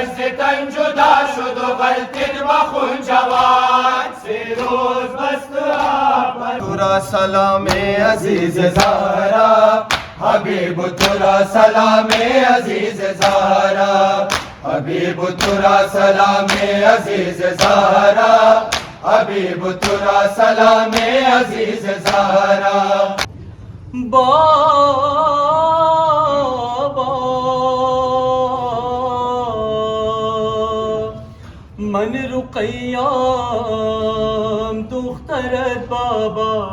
تن جدا شد و غلطید با خون جوان سی روز بست آباد تو را سلام عزیز زهرا حبیب تو را سلام عزیز زهرا حبیب تو را سلام عزیز زهرا حبیب تو را سلام عزیز زهرا بابا من رقیام دخترت بابا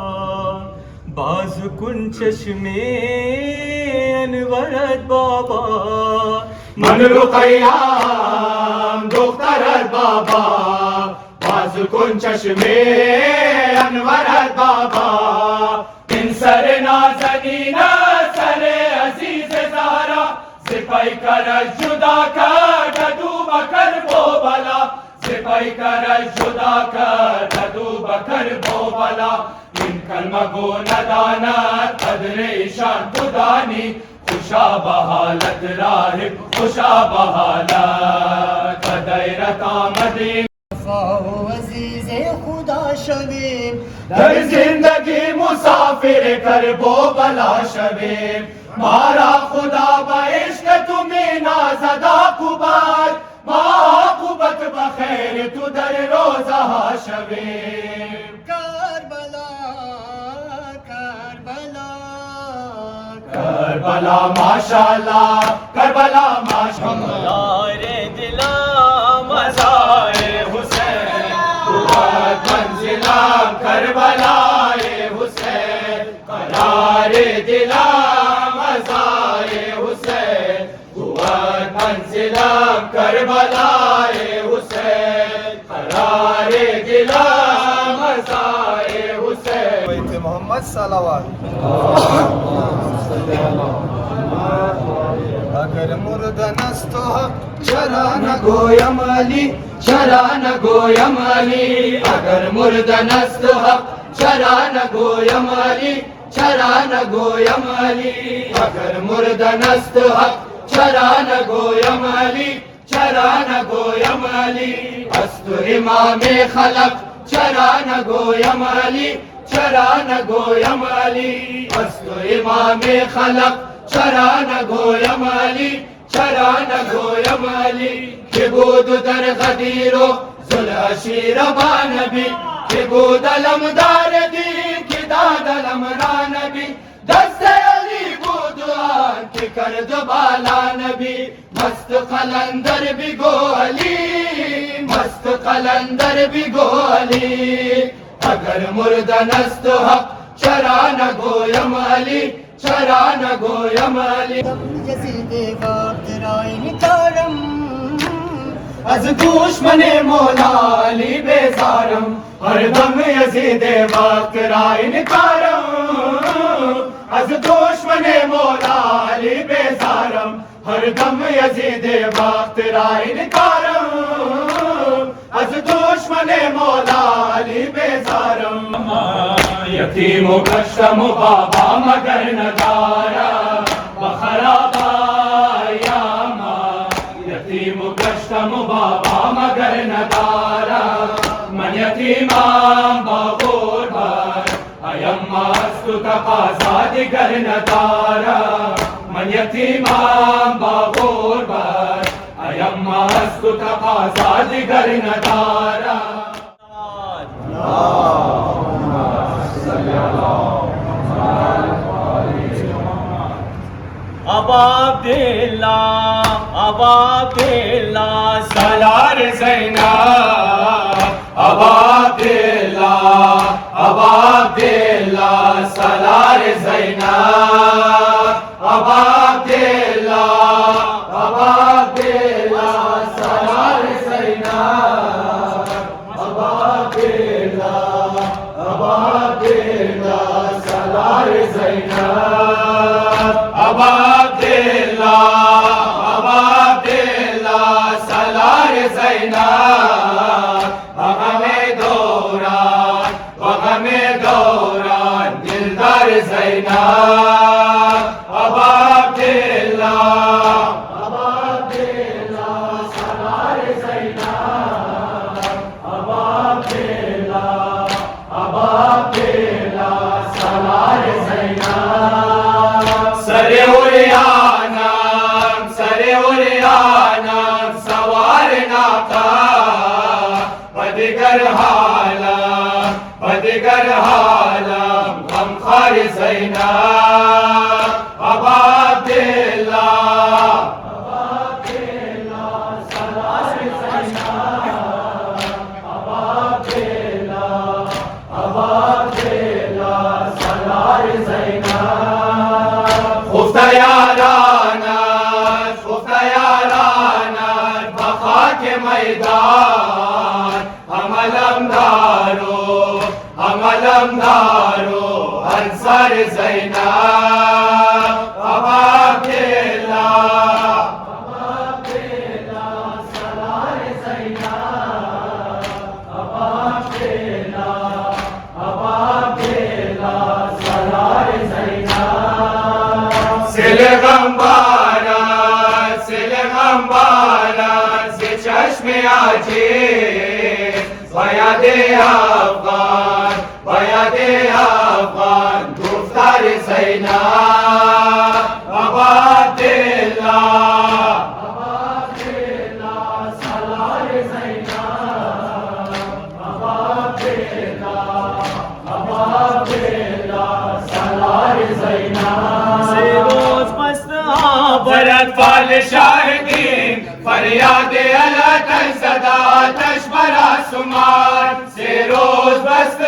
باز کن چشم انورت بابا من رقیام دخترت بابا باز کن چشم انورت بابا این سر نازنین سر عزیز زهرا سپای کرد جدا کرد دو بکر بو بلا سپای کرد جدا کرد دو بکر بو بلا این کلمه گو نداند قدر ایشان تو دانی خوشا به حالت راهب خوشا به حالت قدیرت آمدیم و عزیز خدا شویم در زندگی مسافر کرب و بلا شویم مارا خدا با عشق تو می نازد عاقبت ما عاقبت بخیر تو در روزه ها شویم کربلا کربلا کربلا ماشاءاللہ کربلا ماشاءاللہ دلام مزار حسین قوت منزلام کربلائے حسین قرار دلام مزار حسین قوت منزلام کربلائے حسین قرار دلام مزار حسین محمد صلوات اگر مردن است تو حق چرا نگویم علی چرا نگویم علی اگر مردن است حق چرا نگویم علی چرا نگویم علی اگر مردن است حق چرا نگویم علی چرا نگویم علی از تو امام خلق چرا نگویم علی چرا نگویم علی از تو امام خلق چرا نگویم علی چرا نگویم علی که بود در غدیر و ذوالعشیر با نبی که بود علمدار دین که داد علم را نبی دست علی بود آن که کرد بالا نبی مست قلندر بگو علی مست قلندر بگو علی اگر مردن است حق چرا نگویم علی چرا نگویم علی یزید وقت رای تارم از دشمن مولا علی بیزارم ہر دم یزید وقت رائے نکارم از دشمن مولا علی بیزارم ہر دم یزید وقت رائے نکارم از دشمن مولا علی بیزارم یتیم و کشتم و بابا مگر ندارم بخرابا یتیم و گشتم و بابا مگر ندارم من یتیمم با غربت ایم از تو تقاضا دیگر ندارم من یتیمم با غربت ایم از تو تقاضا دیگر ندارم اباب دلا اباب دلا سالار زینب اباب دلا اباب دلا سالار زینب اباب دلا اباب دلا سالار زینب اباب دلا اباب دلا سالار زینب اباب دلا اباب دلا سالار زینب غم دوران دلدار بدگر حالم بدگر حالم غمخوار زینب ابا عبداللہ خفته یارانت بخاک میدان عملم دارو انصار زینب ابا عبداللہ سالار زینب ابا عبداللہ سالار زینب سل غمبارت ز چشم عجیب بیاد افغان گفتار زینب ابا عبداللہ سالار زینب ابا عبداللہ سالار زینب برت فال شاہدین فریاد علتش زداتش بر آسمان سے روز بست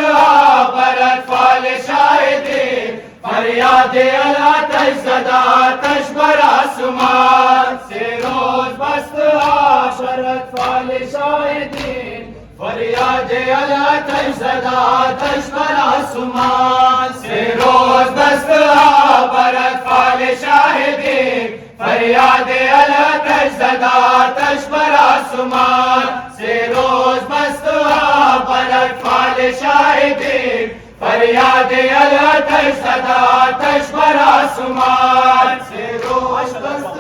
برت فال شاہدین فریاد علتش زداتش بر آسمان سے روز بست برت فال شاہدین فریاد علتش زداتش بر آسمان سے روز بست برت فال شاہدین فریاد علتش زداتش بر آسمان سے روز بست برت فال شاہدین فریاد علتش زداتش بر آسمان سے روز بست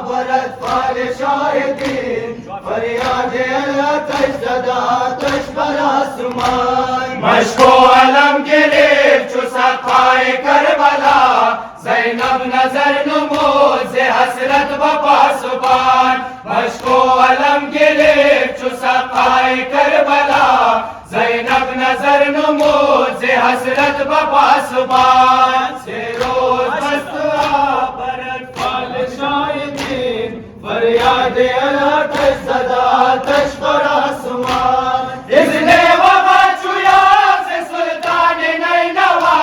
برت فال شاہدین فریاد علتش زداتش بر آسمان مشک و علم گرفت چو سقای کربلا زینب نظر نمود ز حسرت و پاسبان مشک و علم گرفت چو سقای کربلا زینب نظر نمود ز حسرت و پاسبان سے روز بست برت فال شاہدین فریاد علتش زداتش بر آسمان اذن وفا چویا سے سلطان نینوا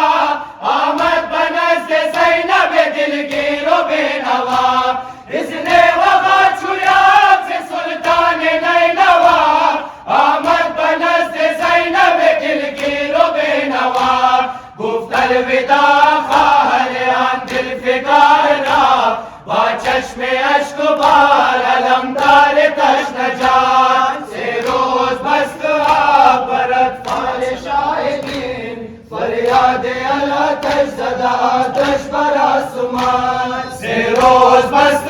آمد بنزد زینب دلگیر و بینوا اذن وفا چویا سے سلطان نینوا آمد بنزد زینب دلگیر و بینوا گفت الوداع خواهر آن دل فگار را با چشم اشک و بار علمدار تشنه جان سے روز بست برت فال شاہدین فریاد علتش زداتش بر آسمان سے روز بست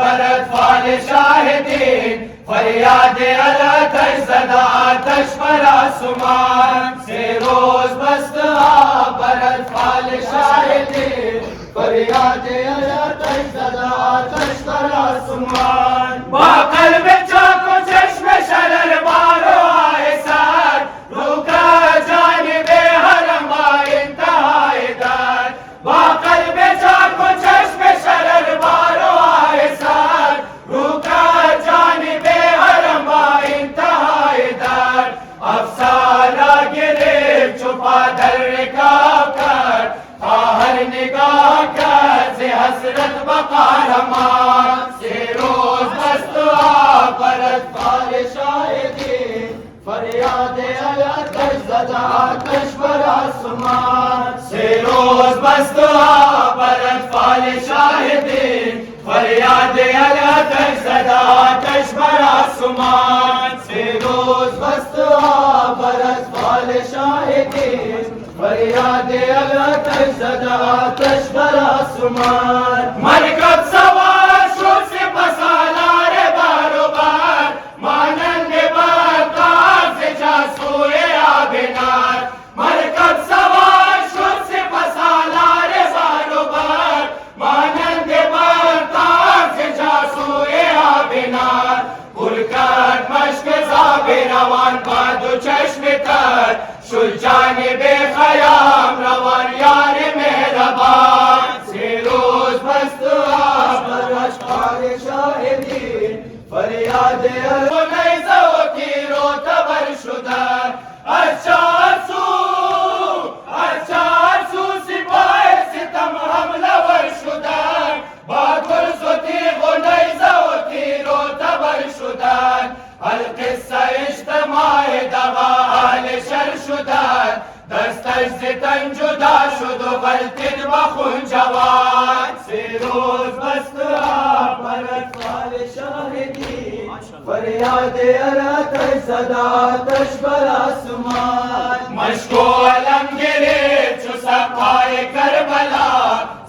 برت فال شاہدین فریاد علتش زداتش بر آسمان سے روز بست برت فال شاہدین فریاد علتش زداتش بر آسمان با قلب چاک و چشم شرر بار و آئے سر روکا جانب حرم با انتہائی در با قلب چاک و چشم شرر بار و آئے سر روکا جانب حرم با انتہائی در افسانہ گرفت چھپا در رکاب کر خواہر نگاہ کر ز حسرت بقا رمان سے روز بست برت فال شاہدین فریاد علتش زداتش بر آسمان سے روز بست برت فال شاہدین فریاد علتش زداتش بر آسمان سے روز بست برت فال شاہدین فریاد علتش زداتش بر آسمان مرکب سوار شد سپهسالار بر و بر مانند برقع ز جاسوی آبنار مرکب سوار شد سپهسالار بر و بر مانند برقع ز جاسوی آبنار گل کرد مشک زاب روان باد جانب خیام روان یار مہربان سے روز بست آپ پر اشعار شاہدین فریاد نیزہ و تیر و تبر شدن از چار سو سپاه ستم حمله ور شدن با گرز و تیغ و نیزه و تیر و تبر شدن القصه اجتماع دغا اهل شر شدن دستش ز تن جدا شد و غلطید با خون جوان سی روز بست آپ پر اطفال شاهدین فریاد علتش صداتش بر آسمان مشک و علم گرفت چو سقای کربلا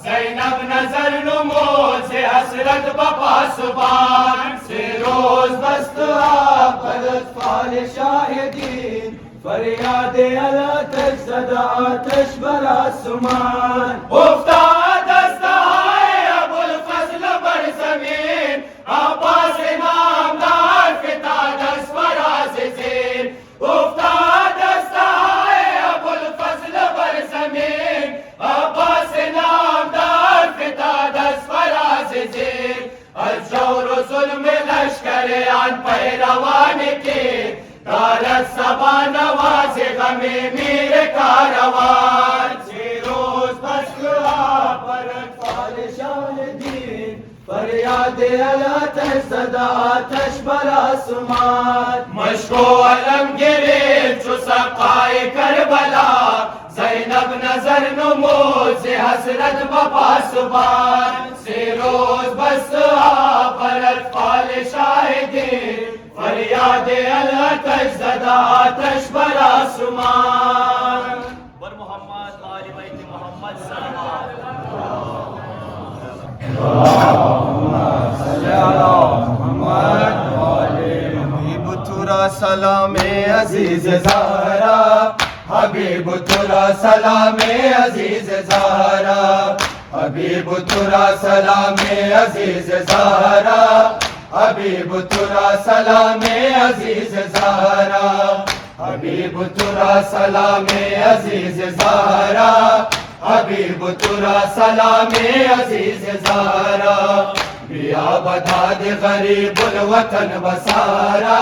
زینب نظر نمود ز حسرت به پاسبان سی روز بست آپ پر اطفال شاهدین فریاد علتش صداتش بر آسمان افتاد دستهای ابوالفضل بر زمین عباس نامدار فتاد از فراز زین افتاد دستهای ابوالفضل بر زمین عباس نامدار فتاد از فراز زین از جور و ظلم لشکر آن پیروان که دارد سبا نواز غم میر کاروان سی روز بست آپ پر اطفال شاهدین فریاد علتش صداتش بر آسمان مشک و علم گرفت چو سقای کربلا زینب نظر نمود ز حسرت به پاسبان سی روز بست آپ پر اطفال شاهدین فریاد علتش صداتش بر آسمان بر محمد آل بیت محمد صلی اللہ حبیب ترا سلام عزیز زہرا حبیب ترا سلام عزیز زہرا حبیب ترا سلام عزیز زہرا حبیب ترا سلام عزیز زہرا حبیب ترا سلام عزیز زہرا حبیب ترا سلام عزیز زہرا بیا بداد غریب الوطن بسارا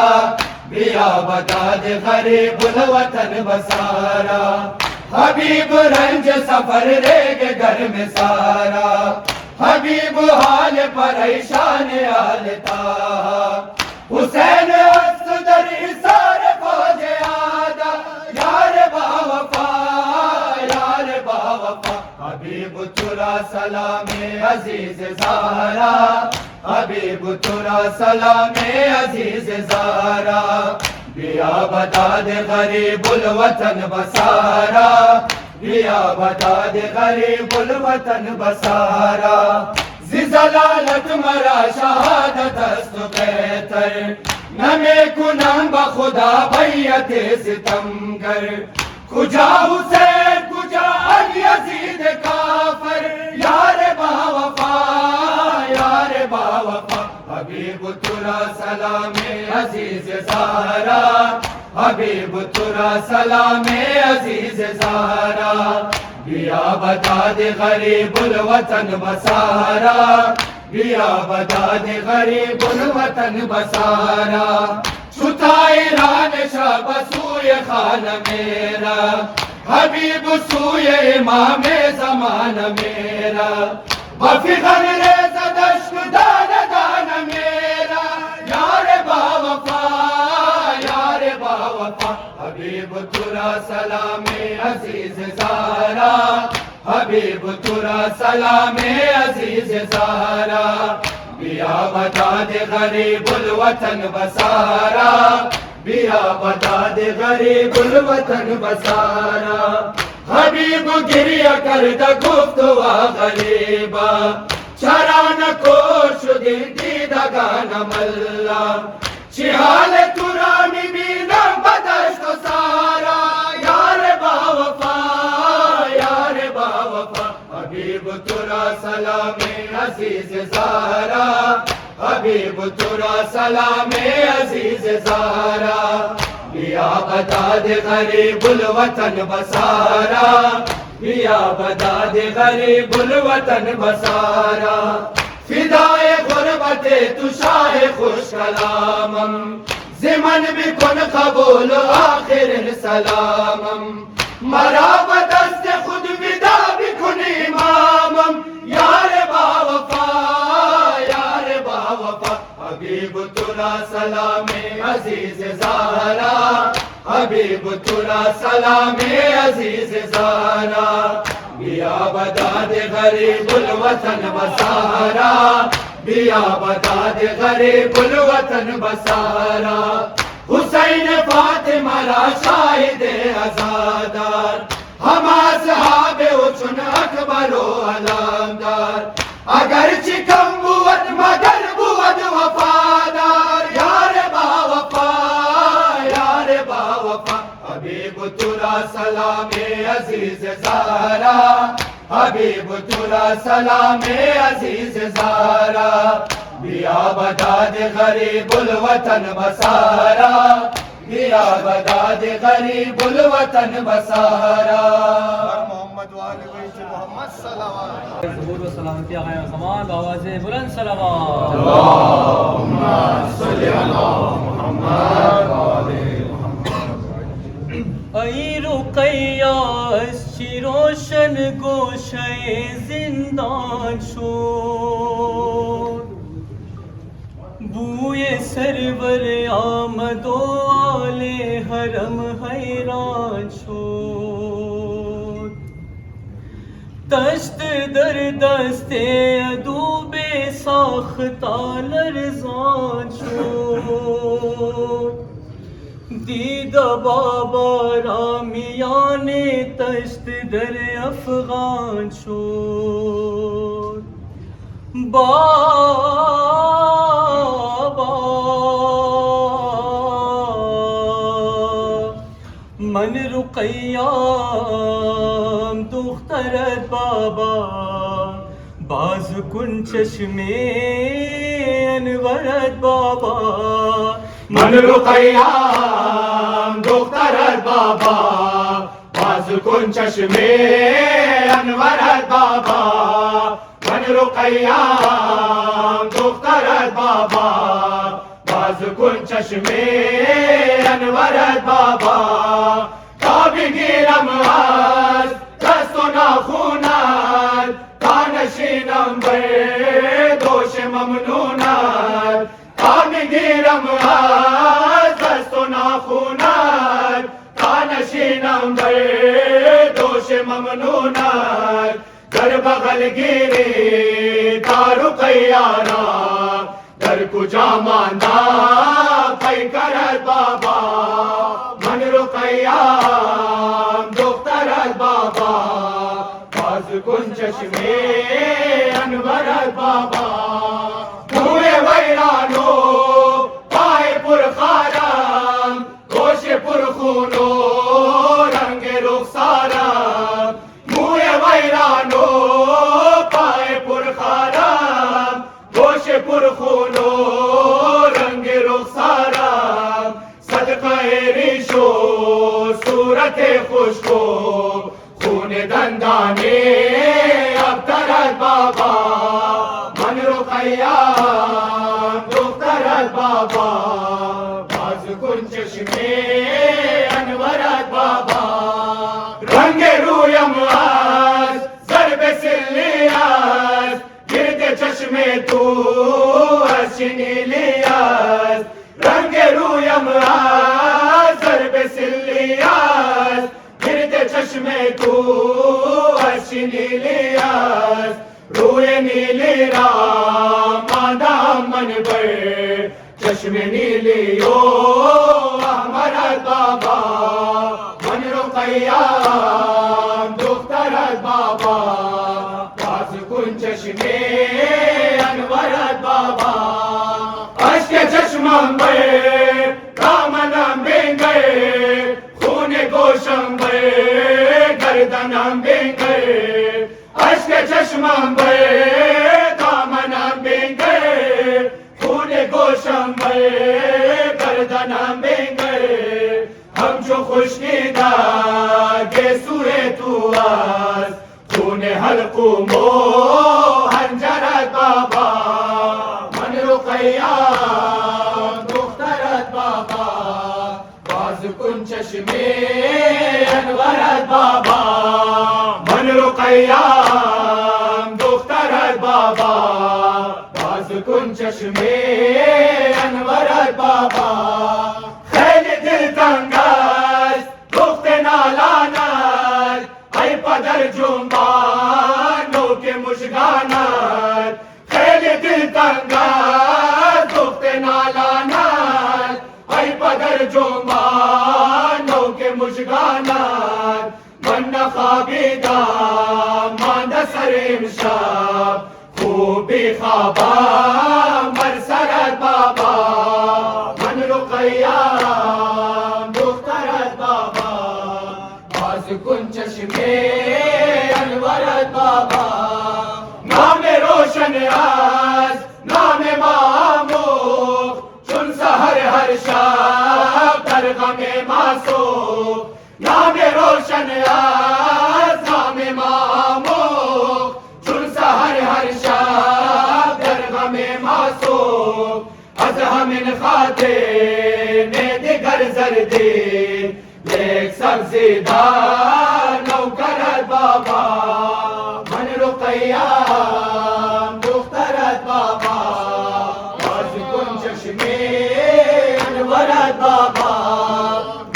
بیا بداد غریب الوطن بسارا حبیب رنج سفر ریگ گھر میں سارا حبیب حال پریشان آلتا حسین است در حصار فوج آدھا یار باوفا یار باوفا حبیب ترا سلام عزیز زہرا حبیب ترا سلام عزیز زہرا بیا بداد غریب الوطن بسارا بیا بداد غریب الوطن بسارا زی ضلالت مرا شہادت است بہتر نمی کنم بخدا بیعت ستمگر کجا حسین کجا یزید کافر یار باوفا یار باوفا حبیب ترا سلام عزیز زہرا حبیب ترا سلام عزیز زہرا بیا بداد غریب الوطن بسارا بیا بداد غریب الوطن بسارا چھتا ایران شب سوی خان میرا حبیب سوی امام زمان میرا بفخر ریز دشت دان دان میرا یار باوفا یار باوفا حبیب ترا سلام عزیز زہرا حبیب ترا سلام عزیز زہرا بیا بداد غریب الوطن بسارا بیا بداد غریب الوطن بسارا حبیب گریہ کرد گفتوا غریبا چرا نکوش دیدگان ملا چی حال ترا میبینم بدشت و سارا یار باوفا یار باوفا حبیب ترا سلام عزیز زہرا حبیب ترا سلام عزیز زہرا بیا بتا دے غریب الوطن بسارا بیا بتا دے غریب الوطن بسارا فدائے غربت تو شاہ خوش کلامم زمن بکن قبول آخر سلامم مرا بدست خود ودا بکن امامم یار با وفا یار با وفا حبیب ترا سلام عزیز زہرا حبیب ترا سلام عزیز زہرا بیا بتا دے غریب الوطن بسارا بیا بتا دے غریب الوطن بسارا حسین فاطمہ را شاہد عزادار ہم اصحاب اچھن اکبر و علامدار اگرچہ کم بود مگر بود وفادار یار با وفا یار با وفا حبیب ترا سلام عزیز زہرا حبیب ترا سلام عزیز زہرا بیا بتا دے غریب الوطن بسارا بیا بتا دے غریب الوطن بسارا محمد وآل بیت محمد صلوات ظہور و سلامتی آقائے زمان بآواز بلند صلوات اللہم صلی علی محمد ای رقیہ اشچی روشن گوشہ زندان شد بوئے سرور آمد و آل حرم حیران شد دشت در دست عدو بے ساختہ لرزان شد دید بابا رامیان تشت در افغان شد بابا من رقیام دخترت بابا باز کن چشم انورت بابا من رقیام دخترت بابا باز کن چشم انورت بابا من رقیام دخترت بابا باز کن چشم انورت بابا تا بگیرم از دست و ناخونت تا نشینم بر دوش ممنونت تا بگیرم از دست و ناخونت تا نشینم بر دوش ممنونت در بغل گیری تا رقیانا در کجا ماندہ پیکرت بابا من رقیام دخترت بابا باز کن چشم انورت بابا بوئے ویرانو پائے پرخارم گوش پرخونو رنگ رخسارم بوئے ویرانو پائے پرخارم گوش پرخونو رنگ رخسارم صدقہ ریشو صورت خوشکو خون دندانے ابترت بابا من رقیام دخترت بابا باز کن چشم انورت بابا رنگ رویم از ضرب سلی از گرد چشم تو از شنیلی از رنگ رویم از ضرب سلی از گرد چشم تو از شنیلی از روی نیلی را ماندام من بر چشم نیلیو احمرت بابا من رقیام دخترت بابا باز کن چشم انورت بابا اشک چشمم بر دامنم بینگر خون گوشم بر گردنم بینگر اشک چشمم بر دامنم بینگر خون گوشم بر گردنم بینگر مرحوم و هنجرت بابا من رقیه دخترت بابا باز کن چشم انورت بابا من رقیه دخترت بابا باز کن چشم انورت بابا خیلی دلتنگ است دخت نالانت ای پدر جنبان نوک مژگانت خیلی دلتنگ است دخت نالانت ای پدر جنبان نوک مژگانت من نخوابیدم مانده سر امشب خوبی خوابم بر سرت بابا من رقیه‌ام دخترت بابا باز کن چشم انورت بابا نام روشن است نام ماموخ چون سحر هر شب در غم معصوم نام روشن است نام ماموخ چون سحر هر شب در غم معصوم از همین خاطر دیگر زردی یک سبزی دار نوکرت بابا من رقیه‌ام دخترت بابا باز کن چشم انورت بابا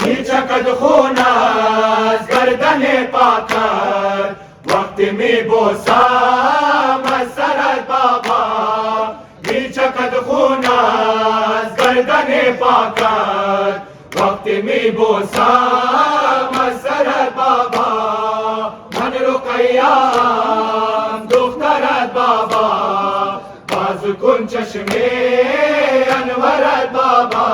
میچکد خون از گردن پاکت وقتی میبوسم از سرت بابا میچکد خون از گردن پاکت وقتی میبوسم از سرت بابا من رقیه‌ام دخترت بابا باز کن چشم انورت بابا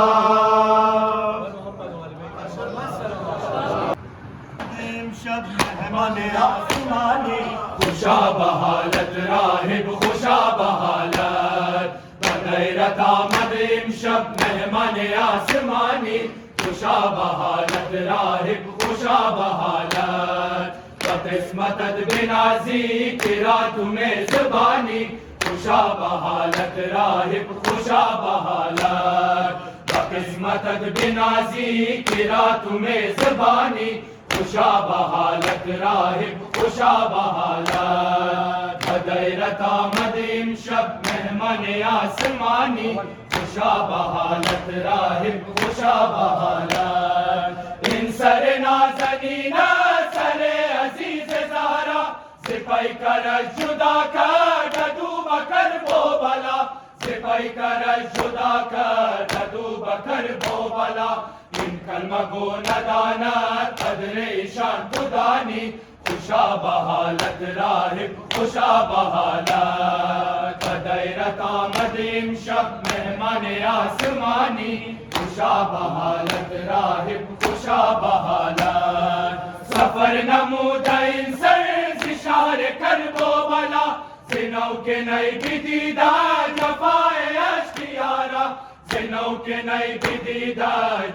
امشب مهمان آسمانی خوشا به حالت راهب خوشا به حالت بدیرت آمد امشب مهمان آسمانی خوشا به حالت راهب خوشا به حالت و قسمتت بنازی کرا تمہیں زبانی خوشا به حالت راهب خوشا به حالت و قسمتت بنازی کرا تمہیں زبانی خوشا به حالت راهب خوشا به حالت بدیرت آمد امشب مهمان آسمانی خوشا به حالت راهب خوشا به حالت این سر نازنین سر عزیز زهرا سپی کرد جدا کرد دو بکر بو بلا سپی کرد جدا کرد دو بکر بو بلا این کلمه گو نداند قدر ایشان تو دانی خوشا به حالت راهب خوشا به حالت بدیرت آمد امشب مهمان آسمانی خوشا به حالت راهب خوشا به حالت سفر نموده این سر ز شهر کرب و بلا زنو که نی بدیده جفای اشکیارا زنو که نی بدیده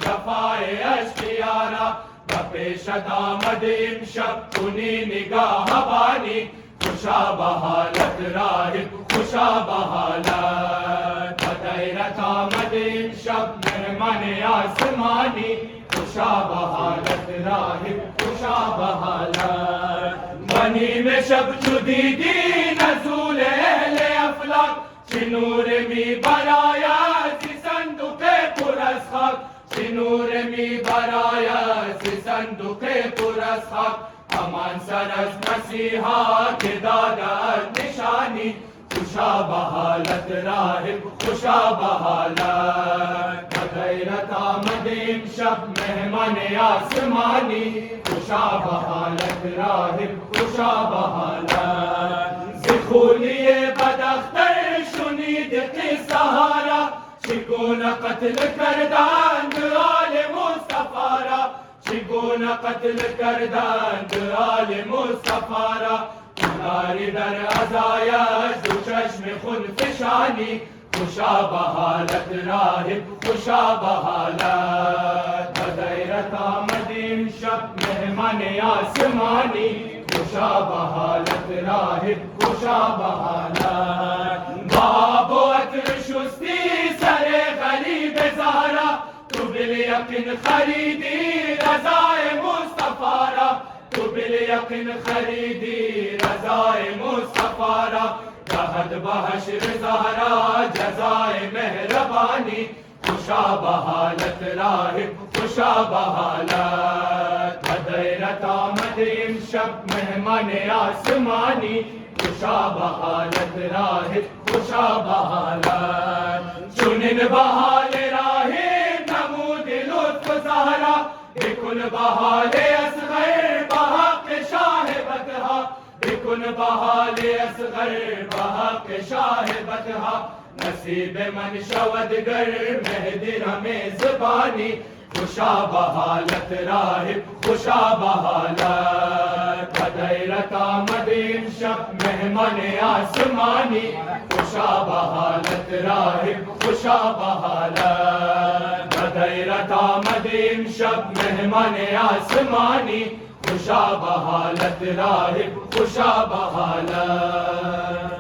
جفای اشکیارا و پیشت آمد امشب کنی نگاه بانی خوشا به حالت راهب خوشا به حالت بدیرت آمد امشب مهمان آسمانی خوشا به حالت راهب خوشا به حالت منی میں شب چو دیدی نزول اہل افلاک چه نور می برایا سی صندوق پر از خاک چه نور می برایا سی صندوق پر از خاک امان سر از مسیحا که دادد نشانی خوشا به حالت راهب خوشا به حالت بدیرت آمد امشب مهمان آسمانی خوشا به حالت راهب خوشا به حالت ز خولی بداختر شنید قصه ها را چگونه قتل کردند آل مصطفی را چگونه قتل کردند آل مصطفی را کناری در عزایش دو چشم خون فشانی خوشا به حالت راهب خوشا به حالت بدیرت آمد امشب مهمان آسمانی خوشا خوشا بحالت راہب خوشا بحالت باب و عطر شستی سر غریب زہرا تو بالیقین خریدی رضائے مصطفیٰ را تو بالیقین خریدی رضائے مصطفیٰ را جہد بحشر زہرا جزائے مہربانی خوشا بحالت راہب خوشا بحالت بدیرت آمد امشب مہمان آسمانی خوشا بحالت راہب خوشا بحالت چنن بحال راہب نمود لطف زہرا بکن بحال اصغر بحق شاہ بطحا بکن بحال اصغر بحق شاہ بطحا نصیب من شود گر مہدی ہمیں زبانی خوشا بحالت راہب خوشا بحالت بدیرت آمد امشب مہمان آسمانی خوشا بحالت راہب خوشا بحالت بدیرت آمد امشب مہمان آسمانی خوشا بحالت راہب خوشا بحالت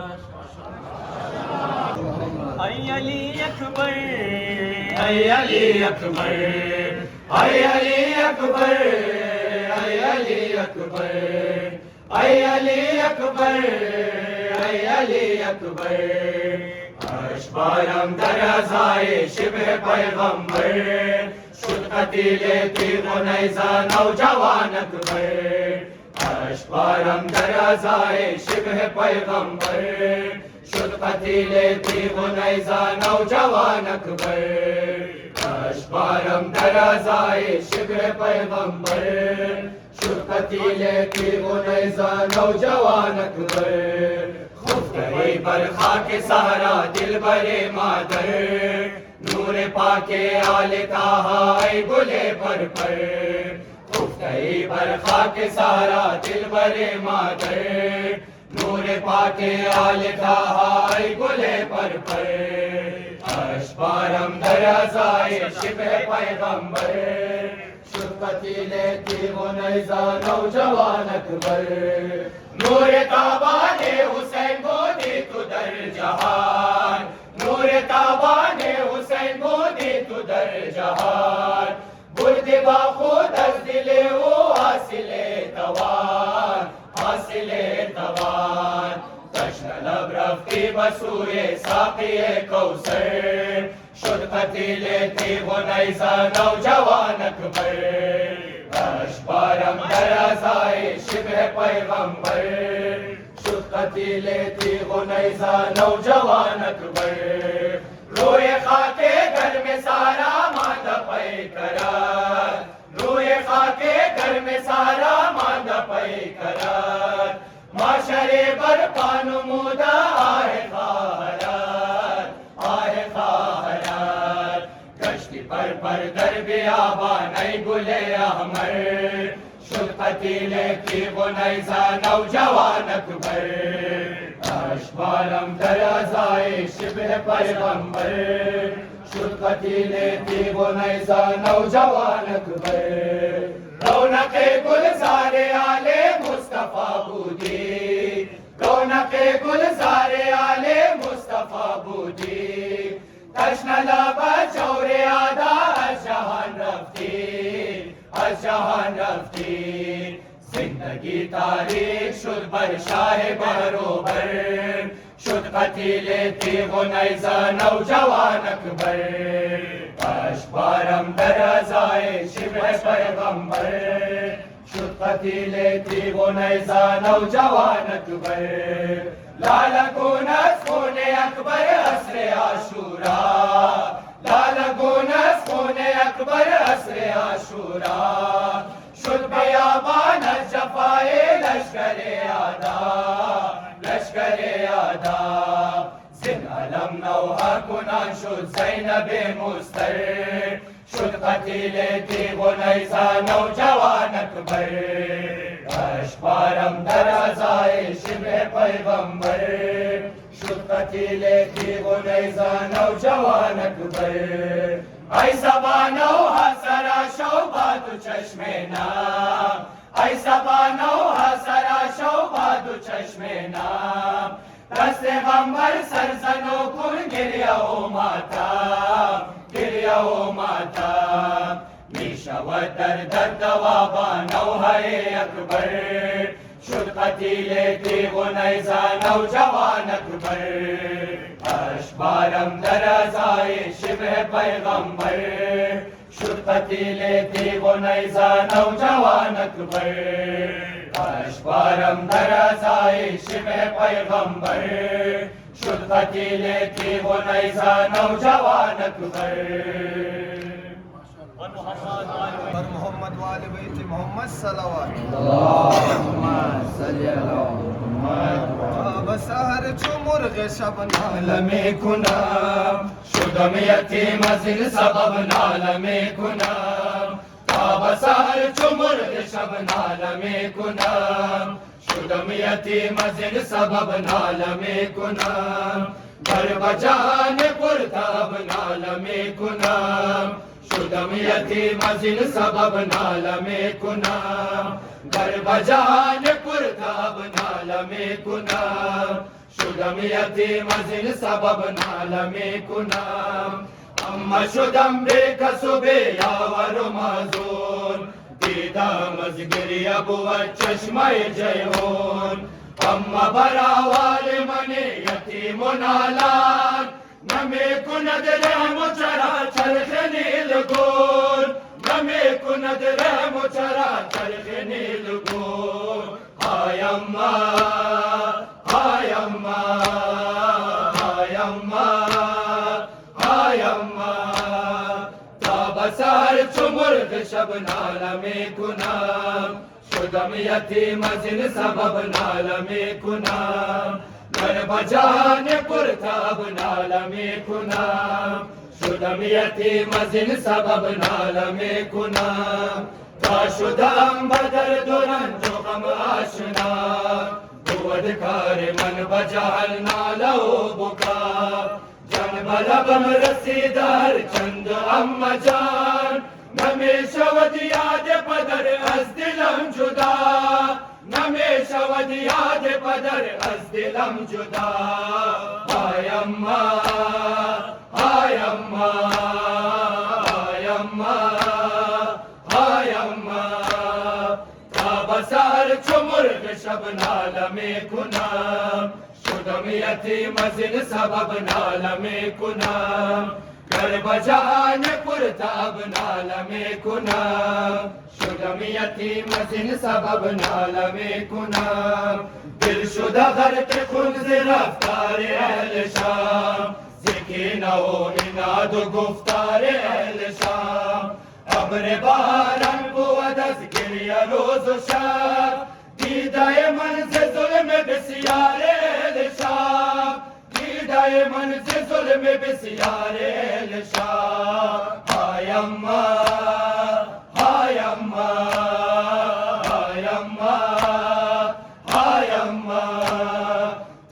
ای علی اکبر اے علی اکبر اے علی اکبر اے علی اکبر اے علی اکبر اے علی اکبر اشبارم در ازائے شبہ پیغمبر شد قتیل تیغ و نیزہ نوجوان اکبر اشبارم در ازائے شبہ پیغمبر شد قتیل تیغ و نیزہ نوجوان اکبر اشبارم در ازائے شبہ پیغمبر شد قتیل تیغ و نیزہ نوجوان اکبر خفتہی بر خاک سہرا دل بر مادر نور پاک آل طٰہٰ اے گلے پر خفتہی بر خاک سہرا دل بر مادر نور پاک آل طٰہٰ اے گلے پر اشبارم در ازائے شبہ پیغمبر شد قتیل تیغ و نیزہ نوجوان اکبر نور تابان حسین بودی تو در جہان نور تابان حسین بودی تو در جہان برد با خود از دل او حاصل توان حاصل توان تشنہ لب رفتی بسوئے ساقی کوثر شد قتیل تیغ و نیزہ نوجوان اکبر اشبارم در ازائے شبہ پیغمبر شد قتیل تیغ و نیزہ نوجوان اکبر روئے خاک گھر میں سارا ماندہ پے قرار روئے خاک گھر میں سارا ماندہ پے قرار معاشر برپا نمودہ آہ خواہرات آہ خواہرات کشتی پر در بیابان ای گل احمر شد قتیل تیغ و نیزہ نوجوان اکبر اشبارم در ازائے شبہ پیغمبر شد قتیل تیغ و نیزہ نوجوان اکبر رونق گلزار آل مصطفیٰ بودی رونق گلزار آل مصطفیٰ بودی تشنہ لب جور آدھا از جہان رفتی از جہان رفتی زندگی تاریخ شد بر شاہ بروبر شد قتیل تیغ و نیزہ نوجوان اکبر اشبارم در ازائے شبہ پیغمبر شد قتیل تیغ و نیزہ نوجوان اکبر لالگون از خون اکبر عصر عاشورا لالگون از خون اکبر عصر عاشورا شد بیابان از جفائے لشکر آدھا لشکر آدھا زن علم نوحہ کنان شد زینب مستر شد قتیل تیغ و نیزہ نوجوان اکبر اشبارم در ازائے شبہ پیغمبر شد قتیل تیغ و نیزہ نوجوان اکبر ای زبان و حسرا شوبات و چشم نام ایسا بانوها سرا شوباد و چشم نام دست غمبر سرزنو کن گریه و ماتم گریه و ماتم می شود در دوا بانوهای اکبر شد قتیل تیغ و نیزه نوجوان اکبر اشبارم در ازای شبه پیغمبر شد قتیل تیغ و نیزه نوجوان اکبر اشبارم در ازای شبه پیغمبر شد قتیل تیغ و نیزه نوجوان اکبر بر محمد و آل بیت محمد صلوات اللهم صل علی به سحر چو مرغ شب ناله می کنم شدم یتیم از این سبب ناله می کنم تا به سحر چو مرغ شب ناله می کنم شدم یتیم از این سبب ناله می کنم بر بجان پرتاب ناله می کنم شدم یتیم از این سبب ناله می کنم در بجان پرتاب ناله می کنم شدم یتیم از این سبب ناله می کنم اما شدم بی کس و بی یاور و معذور دیدم از گریه بود چشمه جیهون اما بر احوال من یتیم و نالان نمی کند رحم و چرا چرخ نیلگون نمی کند رحم و چرا چرخ نیلگون های اما های اما های اما های اما تا بسر چو مرغ شب ناله می کنم شدم یتیم از این سبب ناله می کنم در بجان پرتاب ناله می کنم شدم یتیم از این سبب ناله می کنم تا شدم به درد و رنج و غم آشنا بود کار من به جهل ناله و بکا جان به لبم رسید هر چند اما جان نمی شود یاد پدر از دلم جدا نمی شود یاد پدر از دلم جدا های اما های اما های اما های اما تا بسر چو مرغ شب ناله می کنم شدم یتیم از این سبب ناله می کنم گر بجان پرتاب ناله می کنم شدم یتیم از این سبب ناله می کنم دل شده غرق خون ز رفتار اهل شام ز کینه و عناد و گفتار اهل شام ابر باران بود از گریه روز و شب دیده من ز ظلم بسیار اهل شام دیده من ز ظلم بسیار اهل شام های اما های اما های اما های اما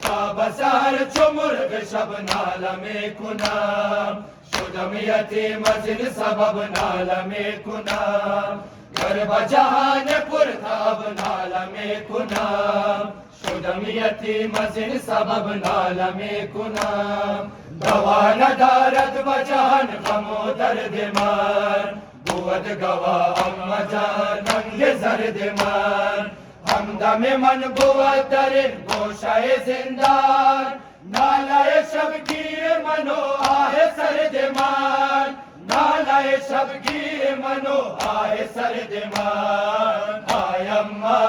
تا بسر چو مرغ شب ناله می کنم شدم یتیم از این سبب ناله می کنم گر بجان پرتاب ناله می کنم شدم یتیم از این سبب ناله می کنم دوا ندارد به جهان غم و درد من بود گواه اما جانم زرد من همدم من بود در این گوشه زندان ناله شبگیر من و آه سرد من ناله شبگیر من و آه سرد من های اما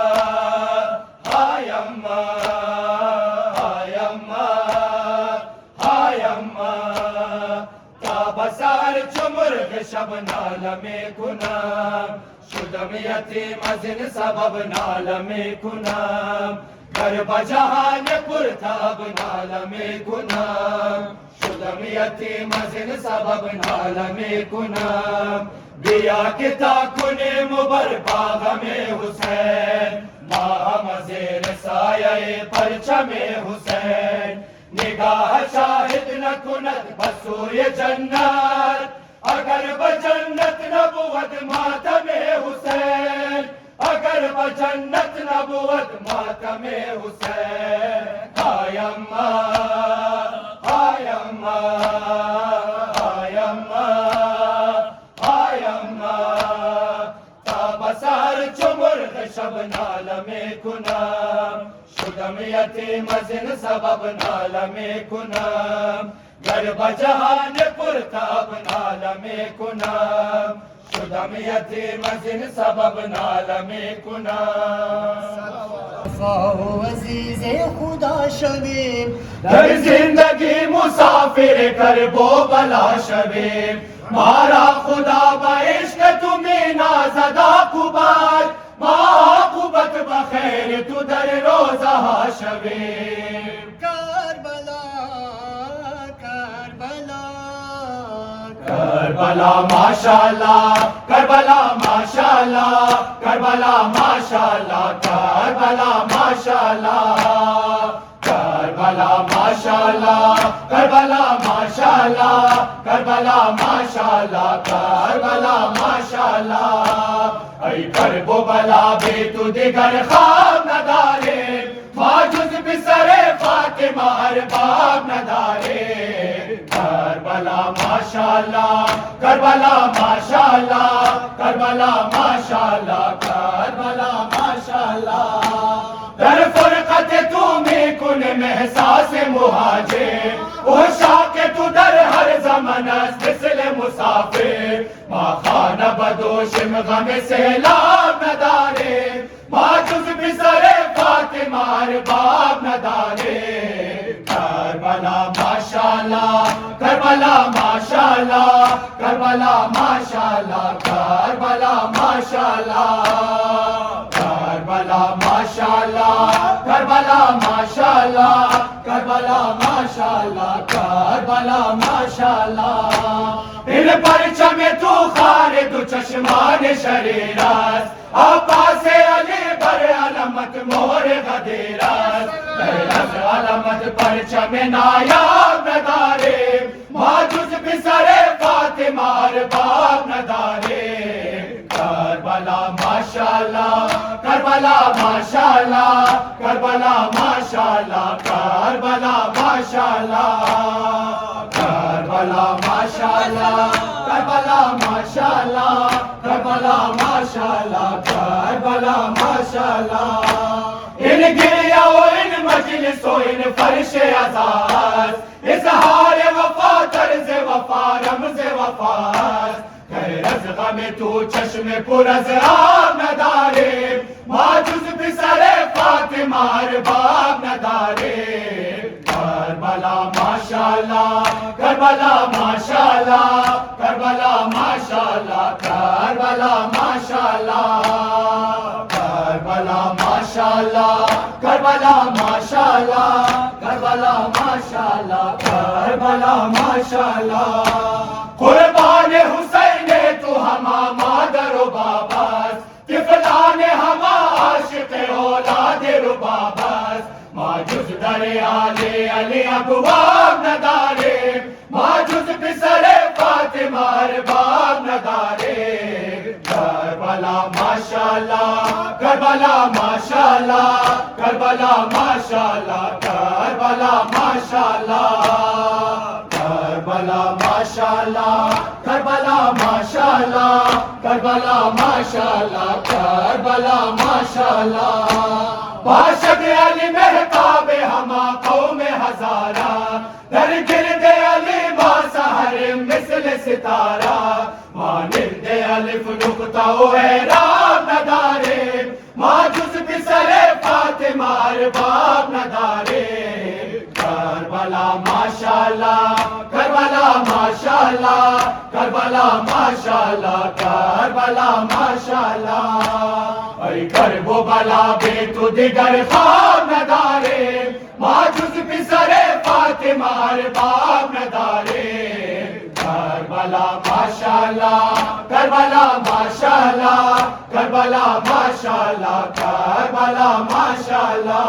های اما های اما های اما تا بسر چو مرغ شب ناله می کنم شدم یتیم از این سبب ناله می کنم گر بجهان پرتاب ناله می کنم شدم یتیم از این سبب ناله می کنم بیا که تا کنیم بر باغم حسین ما هم زیر سایه پرچم حسین نگاه شاهد نکند بسوی جنت اگر به جنت نبود ماتم حسین اگر کرب جنت نبوت ماتم حسین ہائے اماں ہائے اماں ہائے اماں ہائے اماں تاب سار چمرغ شب نالم کنم شدم یتیم از این سبب نالم کنم گر بجهان پرتاب نالم کنم شدم یتیم از این سبب نالم کنم وفا و عزیز خدا شویم در زندگی مسافر کرب و بلا شویم مارا خدا با عشق تو مینا زدا کوبد ما عاقبت بخیر تو در روزه ها شویم کربلا کربلا کربلا ماشاءاللہ کربلا ماشاءاللہ کربلا ماشاءاللہ کربلا ماشاءاللہ کربلا ماشاءاللہ کربلا ماشاءاللہ کربلا ماشاءاللہ کربلا ماشاءاللہ ای کرب و بلا بے تو دیگر خواب ندارے ما جز بسر فاطمہ ارباب ندارے کربلا ماشاءاللہ کربلا ماشاءاللہ کربلا ماشاءاللہ کربلا ماشاءاللہ در فرقت تو می کن محساس مہاجر او شاک تو در ہر زمن است مثل مسافر ما خانہ بدوشم غم سیلاب ندارے ما جز بسر فاطمہ ارباب ندارے کربلا ماشاءاللہ کربلا ماشاءاللہ کربلا ماشاءاللہ کربلا ماشاءاللہ کربلا ماشاءاللہ کربلا ماشاءاللہ کربلا ماشاءاللہ کربلا ماشاءاللہ ان پرچم تو خالد و چشمان شریرت عباس علی بر علامت مہر غدیرت از علامت پرچم نایاب ندارے ما جز بسر فاطمہ ارباب ندارے کربلا ماشاءاللہ کربلا ماشاءاللہ کربلا ماشاءاللہ کربلا ماشاءاللہ کربلا ماشاءاللہ کربلا ماشاءاللہ کربلا ماشاءاللہ کربلا ماشاءاللہ ان گریا و ان مجلس و ان فرش عزاز اظہار وفا طرز وفا رمز وفاز غیر از غم تو چشم پر از آب ندارے ما جز بسر فاطمہ ارباب ندارے کربلا ماشاءاللہ کربلا ماشاءاللہ کربلا ماشاءاللہ کربلا ماشاءاللہ کربلا ماشاءاللہ کربلا ماشاءاللہ کربلا ماشاءاللہ کربلا ماشاءاللہ قربان حسین تو ہما مادر و باباس طفلان ہما عاشق اولاد رباباس ما جز در آل علی ابواب ندارے ما جز بسر فاطمہ ارباب ندارے کربلا ماشاءاللہ کربلا ماشاءاللہ کربلا ماشاءاللہ کربلا ماشاءاللہ کربلا ماشاءاللہ کربلا ماشاءاللہ کربلا ماشاءاللہ کربلا ماشاءاللہ باشد علی محتاب ہما قوم ہزارہ در گرد علی ما سحر مثل ستارہ مانند الف نقطہ و اعراب ندارے ما جز بسر فاطمہ ارباب ندارے کربلا ماشاءاللہ کربلا ماشاءاللہ کربلا ماشاءاللہ کربلا ماشاءاللہ ای کرب و بلا بے تو دیگر خواب ندارے ما جز بسر فاطمہ ارباب ندارے کربلا ماشاءاللہ کربلا ماشاءاللہ کربلا ماشاءاللہ کربلا ماشاءاللہ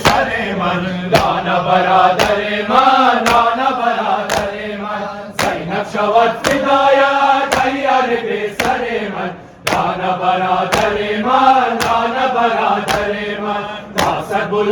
سر من لانا برادر من لانا برادر من زینب شود فدایت تیار بسر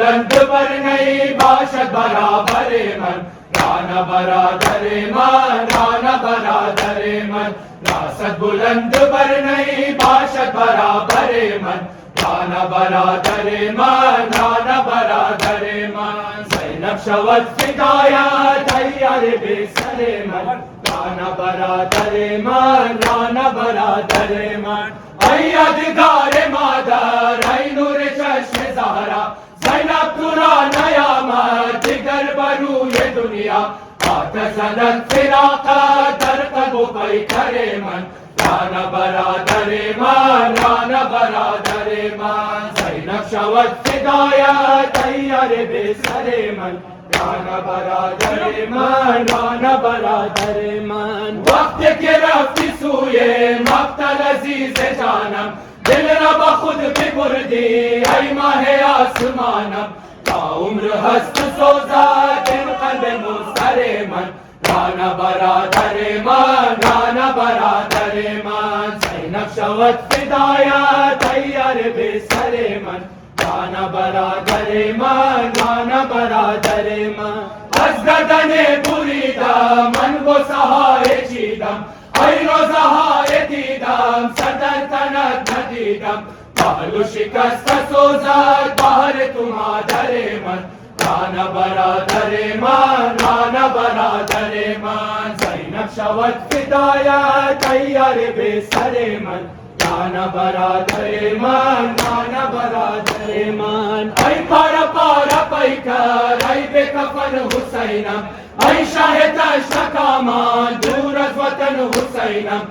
بلند پر نہیں باشد برابر من، رانا برادر من، رانا برادر من، ریاست بلند پر نہیں باشد برابر من، رانا برادر من، رانا برادر من، زینب شود فدایت تیار بے سر من، رانا برادر من، رانا برادر من، ای یادگار مادر، ای نور چشم زهرا، زینب تو را نیامد دیگر بر روی دنیا، آتش زند فراقت در قلب و پیکر من، رانا برادر من، رانا برادر من، زینب شود فدایت تیار به سر من، رانا برادر من، رانا برادر من، وقت که رفتی سوی مقتل عزیز جانم، دل را با خود ببردی ای ماه آسمانم، تا عمر هست سوزد این قلب مضطر من، رانا برادر من، رانا برادر من، زینب شود فدایت تیار به سر من، رانا برادر من، رانا برادر من، از گردن بریدم من بوسه های چیدم، ای روزه های دیدم سر در تنت ندیدم، پهلو شکست سوزد بهر تو مادر من، رانا برادر من، رانا برادر من، زینب شود فدایت تیار به سر من، رانا برادر من، رانا برادر من، ای پارا پارا پیکر، ای بے کفن حسینم، ای شاه تشتکامان دور از وطن حسینم،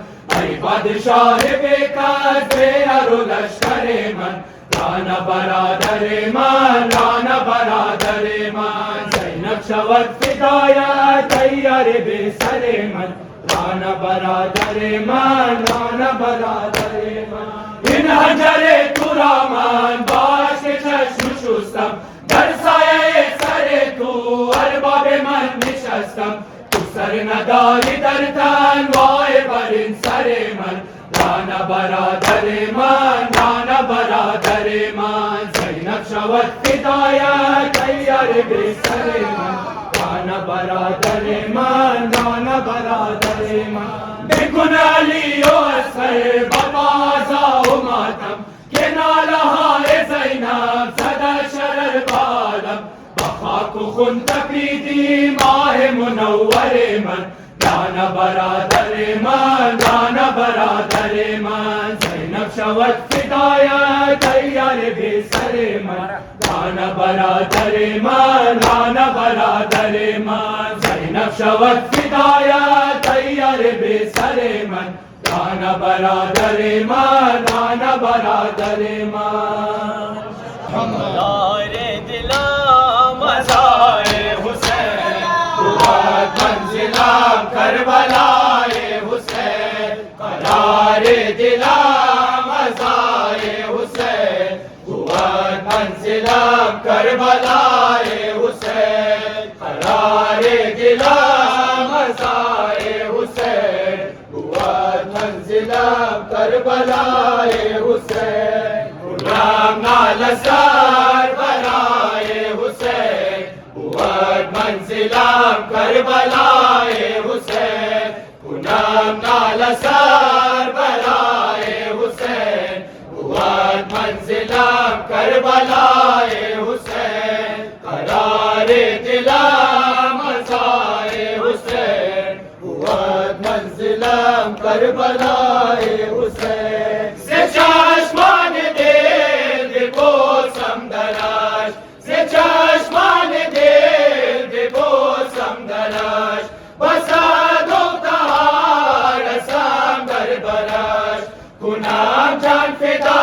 ای بادشاہ بیکس بیار و لشکر من، رانا برادر من، رانا برادر من، زینب شود فدایت تیار به سر من، رانا برادر من، رانا برادر من، این حنجر تو را من باش که چشم شستم، در سایه سر تو ارباب من نشستم، تو سر نداری در تن وای بر این سر من، رانا برادر من، رانا برادر من، زینب شود فدایت تیار به سر من، رانا برادر من، رانا برادر من، بکن علی و اصغر ببازا و ماتم، که ناله های زینب زد شرر بالم، با خاک و خون تپیدی ماه منور من، رانا برادر من، رانا برادر من، زینب شود فدایت تیار به سر من، رانا برادر من، رانا برادر من، زینب شود فدایت تیار به سر من، رانا برادر من، رانا برادر من، دار دلم مزار حسین، بود منزلم کربلائے حسین، قرار دلم مزار حسین، بود منزلم کربلائے حسین، قرار دلم مزار حسین، بود منزلم کربلائے حسین، غلام نال سر برائے حسین، بود منزلم کربلائے حسین، غلام نال سر برائے حسین، بود منزلم کربلائے حسین، قرار دلم مزار حسین، بود منزلم کربلائے حسین، سے چشمان دل ببوسم درش، سے چشمان دل ببوسم درش، بسد و تهار رسم در برش، کنم جان فدا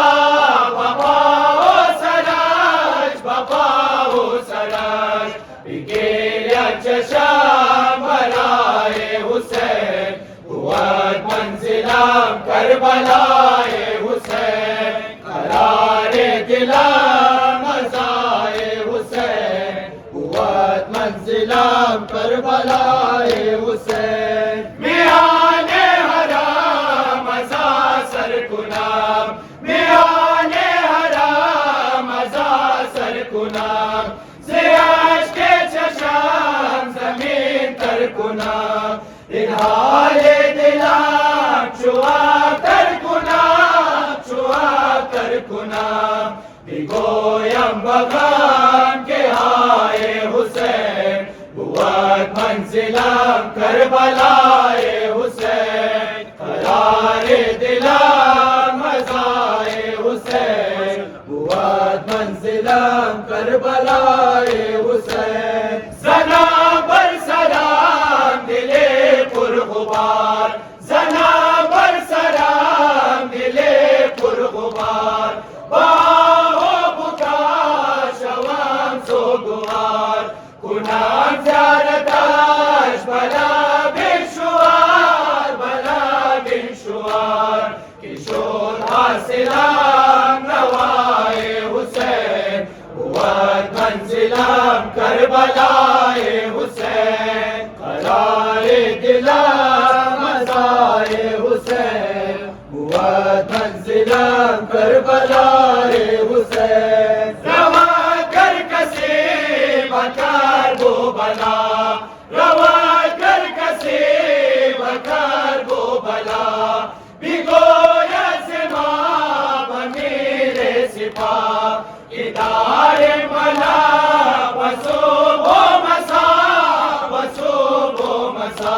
بابا و سرش، بابا و سرش، بگیرد چشم برای حسین، بود منزلم کربلائے حسین، قرار دلم مزار حسین، بود منزلم کربلائے حسین، میان حرم ازا سر کنم، میان حرم ازا سر کنم، کنا انحال دلان چوا کر کنا بگویم بغان کے ہائے حسین بود منزلم کربلائے حسین قرار دلم مزائے حسین بود منزلم کربلائے حسین زنا بر سلام دل پر غبار زنا بر سلام دل پر غبار باو بکا شوام سوگوار کنام زیارتاش بلا بن شوار کشور حاصلام نوائے حسین بود منزلم کربلائے حسین قرار دلم مزائے حسین بود منزلم کربلائے حسین روا کر کسی بکار بو بلا روا کر کسی بکار بو بلا بگویا زما بمیرے سپاہ ادار ملا بصوب و مسا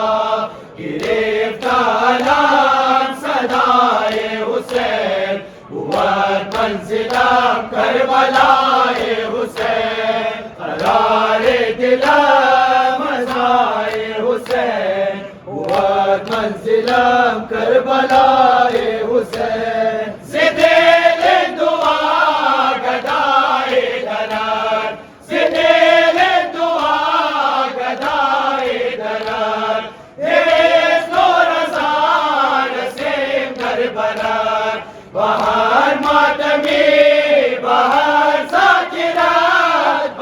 گرفتاران صدائے حسین بود منزلم کربلائے حسین قرار دلم مزائے حسین بود منزلم کربلائے حسین زدیل دعا گدائے درر زدیل دعا گدائے درر دیس نو رضا رسیم در برر بہر ماتمی بہر ذاکرات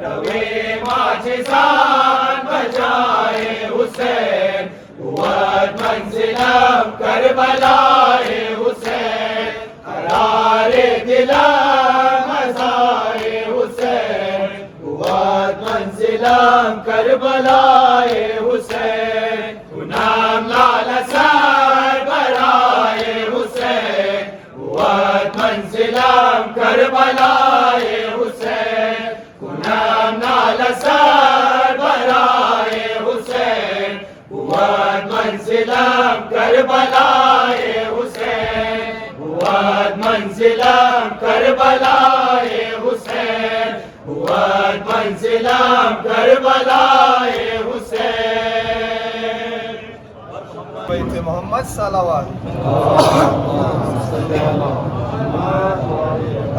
روے معجزان بجائے حسین بود منزلم کربلائے حسین قرار دلم مزائے حسین بود منزلم کربلائے حسین کنام لال سر برائے حسین بود منزلم کربلائے حسین کنام لال سر برائے حسین بود منزلم کربلائے حسین بود منزلم کربلائے حسین بود منزلم کربلائے حسین بیت محمد صلوات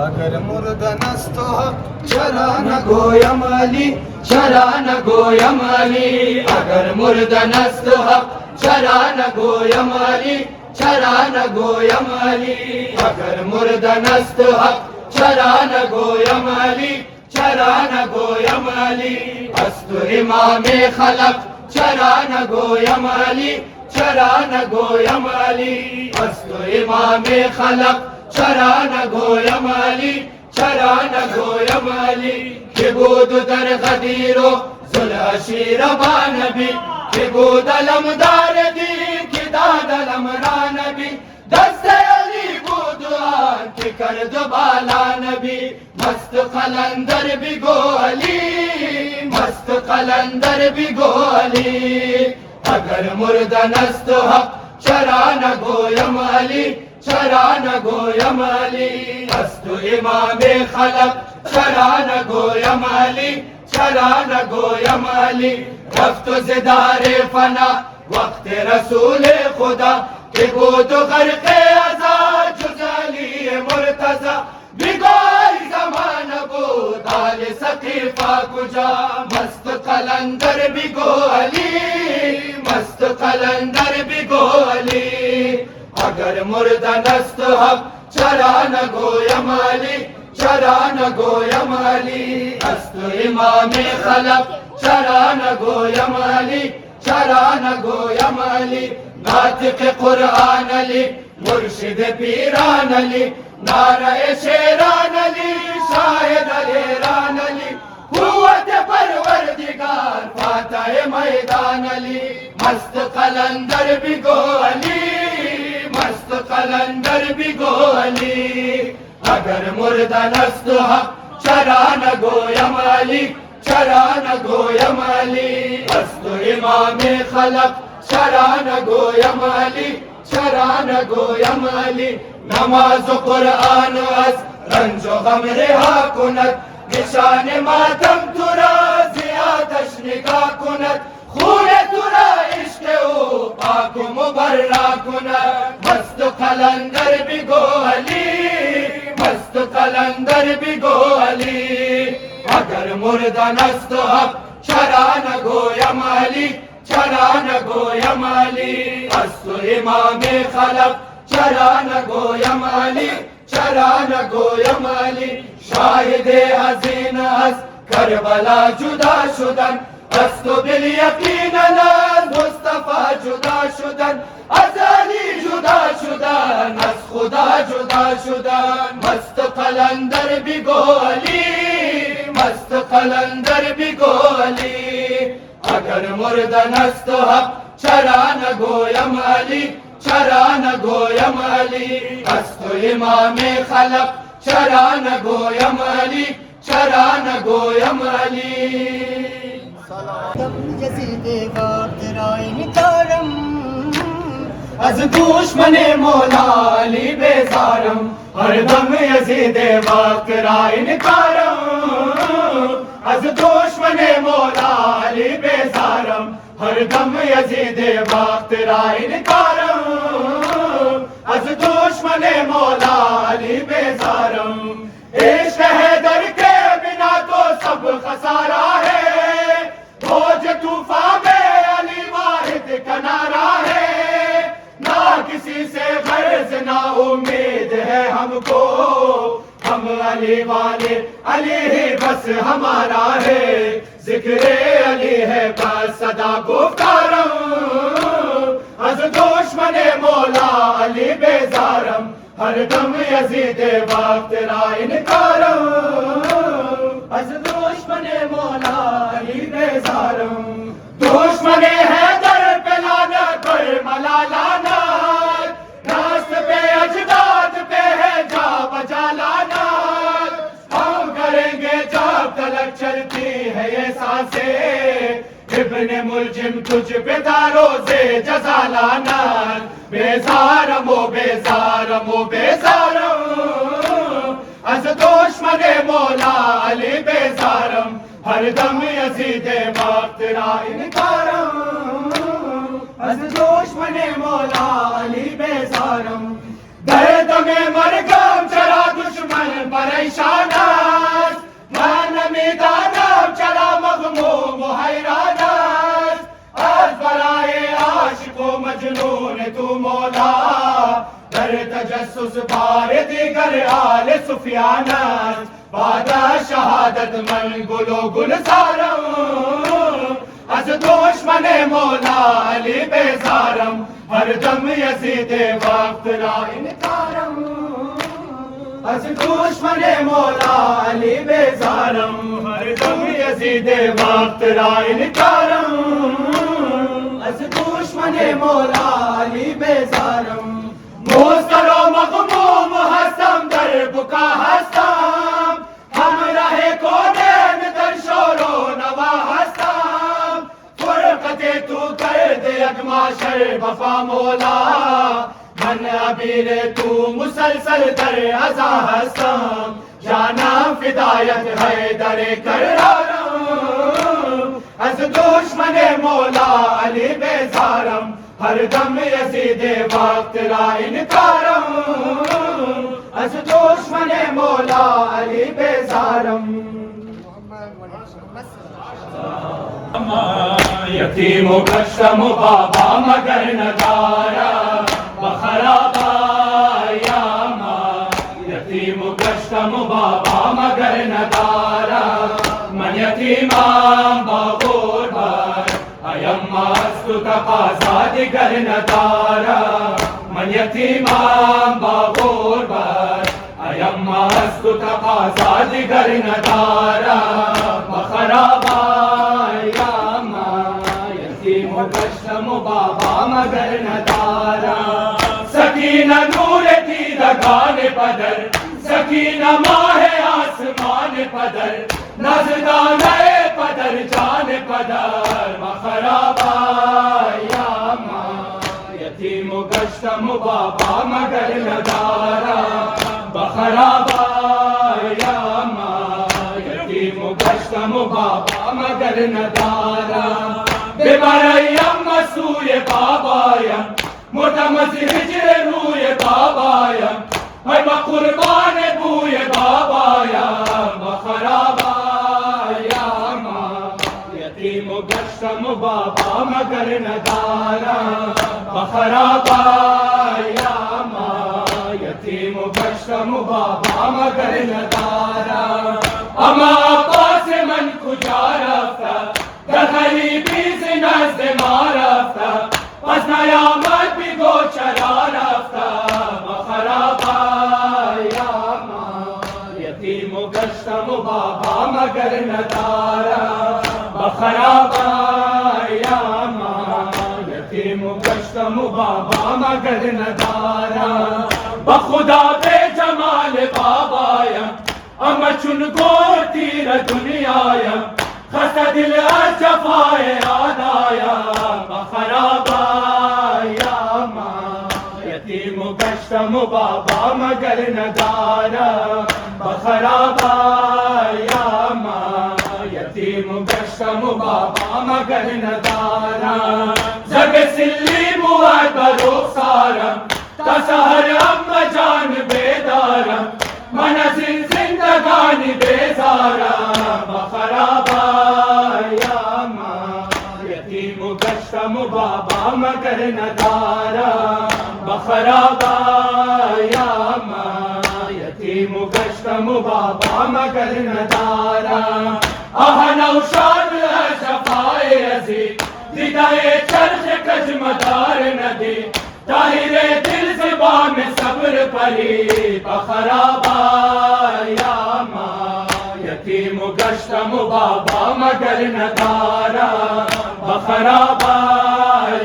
اگر مردن است تو حق چرا نگویم علی چرا نگویم علی اگر مردن است حق چرا نگویم علی چرا نگویم علی اگر مردن است حق چرا نگویم علی چرا نگویم علی از تو امام خلق چرا نگویم علی چرا نگویم علی از تو امام خلق چرا نگویم علی چرا نگویم علی که بود در غدیر و ذوالعشیر با نبی که بود علمدار دین که داد علم را نبی دست علی بود آن که کرد بالا نبی مست قلندر بگو علی مست قلندر بگو علی اگر مردن است حق چرا نگویم علی چرا نگویم علی از تو امام خلق چرا نگویم علی چرا نگویم علی رفت و زدار فنا وقت رسول خدا که بود و غرق ازا جز علی مرتضی بگوی زمان بود آل سقیفا کجا مست قلندر بگو علی مست قلندر بگو علی اگر مردن است حق چرا نگویم علی چرا نگویم علی از تو امام خلق چرا نگویم علی چرا نگویم علی ناطق قرآن علی مرشد پیران علی نعرہ شیران علی شاہد علیران علی قوت پروردگار جان فاتح میدان علی مست قلندر بگو علی مست قلندر بگو علی اگر مردن است حق چرا نگویم علی چرا نگویم علی است امام خلق چرا نگویم علی چرا نگویم علی نماز و قرآن از رنج و غم رها کند نشان ماتم تو را زیادش نگاه کند خون تو را عشق او پاک و مبرا کند مست قلندر بگو علی مست قلندر بگو علی اگر مردن است حق چرا نگویم علی چرا نگویم علی است امام خلق چرا نگویم علی چرا نگویم علی شاهد حزین از کربلا جدا شدن از تو بالیقین از مصطفی جدا شدن از علی جدا شدن از خدا جدا شدن مست قلندر بگو علی مست قلندر بگو علی اگر مردن است حق چرا نگویم علی چرا نگویم علی از تو امام خلق چرا نگویم علی چرا نگویم علی دم یزید وقت رای نکارم از دشمن مولا علی بیزارم ہر دم یزید وقت رای نکارم از دشمن مولا علی بیزارم ہر دم یزید وقت رای نکارم از دشمن مولا علی بیزارم عشق حیدر کے بنا تو سب خسارہ ہے فوج طوفان میں علی واحد کا نعرہ ہے نہ کسی سے غرض نہ امید ہے ہم کو ہم علی والے علی ہی بس ہمارا ہے ذکر علی ہے بس صدا گفتارم از دشمن مولا علی بیزارم ہر دم یزید وقت رائے نکارم از دشمن مولا علی بیزارم دشمن حیدر پہ لعنت پر ملا لعنت راست پہ اجداد پہ ہے جا بجا لعنت ہم کریں گے جب تلک چلتی ہے یہ سانسیں ابن ملجم تجھ پہ داروزے جزا لعنت بیزارم و بیزارم و بیزارم از دشمن مولا علی بیزارم ہر دم یزید وقت را انکارم از دشمن مولا علی بیزارم درد میں مرگم چرا دشمن پریشان است من نمیدانم چرا مغموم و حیران است از برای عاشق و مجنون تو مولا در تجسس بار دیگر آل سفیان است بعد شہادت من گل و گلزارم از دشمن مولا علی بیزارم ہر دم یزید وقت را انکارم از دشمن مولا علی بیزارم ہر دم یزید وقت را انکارم از دشمن مولا علی بیزارم مضطر و مغموم ہستم در بکا ہستم ہمراہ کونین در شور و نوا ہستم فرقت تو کر دے اگماشر وفا مولا من عبیر تو مسلسل در عزا ہستم جانا فدایت ہے در کرارم از دشمن مولا علی بیزارم ہر دم یزید وقت را انکارم از دشمن مولا علی بیزارم یتیم و کشتم و بابا مگر ندارا بخرابا یاما یتیم و کشتم و بابا مگر ندارا من یتیمم با غربت ایم از تو تقاضا دیگر ندارا من یتیمم با غربت ایم از تو تقاضا دیگر ندارا بخرابا یا گشتم بابا مگر ندارا سکینہ نور دیدگان بدر سکینہ ماہ آسمان پدر نازدانہ پدر جان پدر مخرابا یا ماں یتیم گشتم بابا مگر ندارا بخرابا یا ماں یتیم گشتم بابا مگر ندارا ببرایم مسوی بابایم مردم از هجر روی بابایم ای با قربان بوی بابایم بخرابا یا ماں یتیم گشتم بابا مگر ندارا بخرابا یا ماں یتیم گشتم بابا مگر ندارا اما عباس من کجا رفتا در غریبی ز نزد ما رفتا پس نیامد بی گوچرا رفتا بخرابا یا ماں یتیم گشتم بابا مگر ندارا بخرابا یا ماں یتیم گشتم بابا مگر ندارا بخدا بے جمال بابایم اما چون گور تیر دنیایم خستہ دل از جفائے آدایم بخرابا یا ماں یتیم گشتم بابا مگر ندارا بخرابا یا ماں یتیم گشتم بابا مگر ندارا زب سلی بود برخسارم تا سحر اما جان بیدارم من از این زندگانی بیزارم بخرابا یا ماں یتیم گشتم بابا مگر ندارا بخرابا یا ماں یتیم گشتم بابا مگر ندارا آہ نوشاد شفای عزیز دیدہ چرخ کج مدار ندی طاہر دل زبان میں صبر پری بخرابا یا ماں یتیم گشتم بابا مگر ندارا بخرابا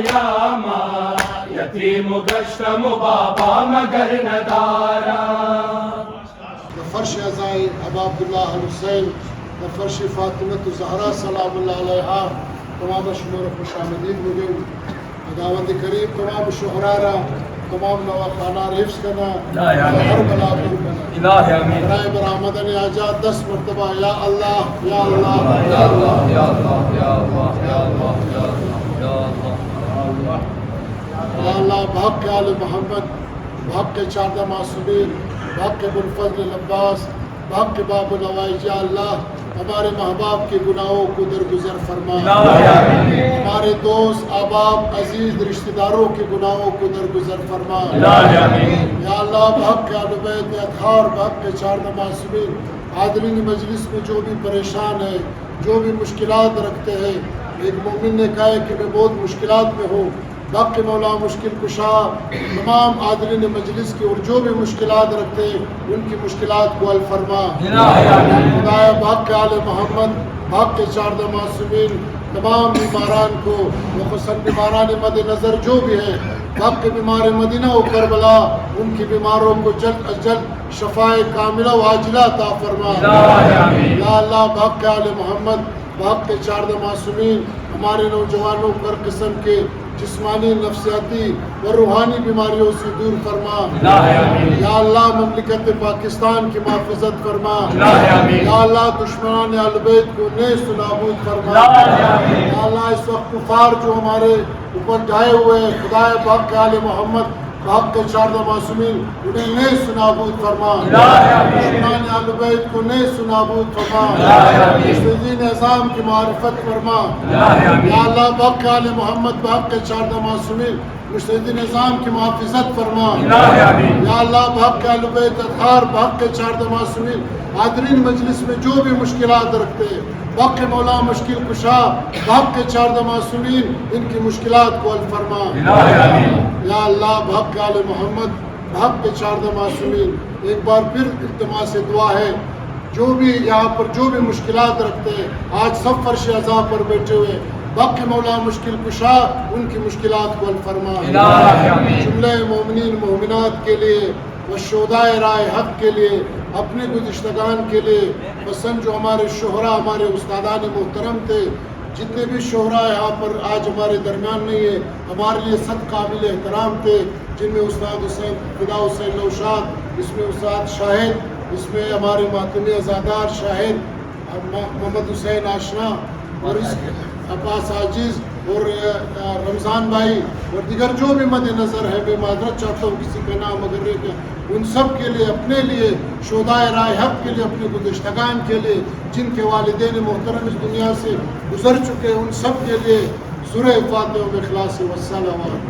یا ماں یتیم گشتم بابا مگر ندارا فرش ازائی ابا عبداللہ حسین فرش فاطمہ زہرا سلام اللہ علیہا تمام شمور خوش آمدید بگیم خداوند کریم تمام شہرارا تمام نواخانہ حفظ کرنا ہر بلا دور کرنا برائے برآمدن آجات 10 مرتبہ یا اللہ یا اللہ یا اللہ یا اللہ یا اللہ یا اللہ یا اللہ یا اللہ بحق آل محمد بحق چاردہ معصومین بحق بنفضل العباس بحق باب النوائی یا اللہ ہمارے محباب کے گناہوں کو درگزر فرما ہمارے دوست احباب عزیز رشتہ داروں کے گناہوں کو درگزر فرما یا اللہ بحق اہل بیت اطہار بحق چاردہ معصومین حاضرین مجلس میں جو بھی پریشان ہے جو بھی مشکلات رکھتے ہیں ایک مومن نے کہا ہے کہ میں بہت مشکلات میں ہوں باقی مولا مشکل کشا تمام حاضرین مجلس کی اور جو بھی مشکلات رکھتے ہیں ان کی مشکلات کو حل فرما خدایا باقی آل محمد باقی چاردہ معصومین تمام بیماران کو خصوصاً بیماران مد نظر جو بھی ہیں باقی بیمار مدینہ و کربلا ان کی بیماروں کو جلد از جلد شفائے کاملہ و عاجلہ عطا فرما یا اللہ باقی آل محمد باقی چاردہ معصومین ہمارے نوجوانوں کو ہر قسم کے جسمانی نفسیاتی و روحانی بیماریوں سے دور فرما یا اللہ مملکت پاکستان کی محافظت فرما یا اللہ دشمنان اہل بیت کو نیست و نابود فرما یا اللہ اس وقت کفار جو ہمارے اوپر ڈھائے ہوئے ہیں خدائے پاک آل محمد باپ کے چاردہ معصومین انہیں نیست و نابود فرما دشمنان اہل بیت کو نیست و نابود فرما مستدین نظام کی معرفت فرما یا اللہ باپ کے آل محمد باپ کے چاردہ معصومین مستدین نظام کی محافظت فرما یا اللہ باپ کے اہل بیت اطہار باپ کے چاردہ معصومین حاضرین مجلس میں جو بھی مشکلات رکھتے ہیں باقی مولا مشکل کشا باپ کے چاردہ معصومین ان کی مشکلات کو حل فرما یا اللہ باپ کے آل محمد باپ کے چاردہ معصومین ایک بار پھر التماس دعا ہے جو بھی یہاں پر جو بھی مشکلات رکھتے ہیں آج سب فرش عزا پر بیٹھے ہوئے باقی مولا مشکل کشا ان کی مشکلات کو حل فرما جملہ مومنین مومنات کے لیے والشہدائے رائے حق کے لیے اپنے گزشتگان کے لیے پسند جو ہمارے شہرا ہمارے استادان محترم تھے جتنے بھی شہرا یہاں پر آج ہمارے درمیان نہیں ہے ہمارے لیے سب قابل احترام تھے جن میں استاد حسین فدا حسین نوشاد اس میں استاد شاہد اس میں ہمارے ماتمی ازادار شاہد محمد حسین آشنا اور اس عباس عاجز اور رمضان بھائی اور دیگر جو بھی مد نظر ہے میں معذرت چاہتا ہوں کسی کا نام اگر رہ گیا ان سب کے لیے اپنے لیے شہدائے رائے حق کے لیے اپنے گزشتگان کے لیے جن کے والدین محترم اس دنیا سے گزر چکے ان سب کے لیے سورہ فاتحہ و اخلاص والصلوات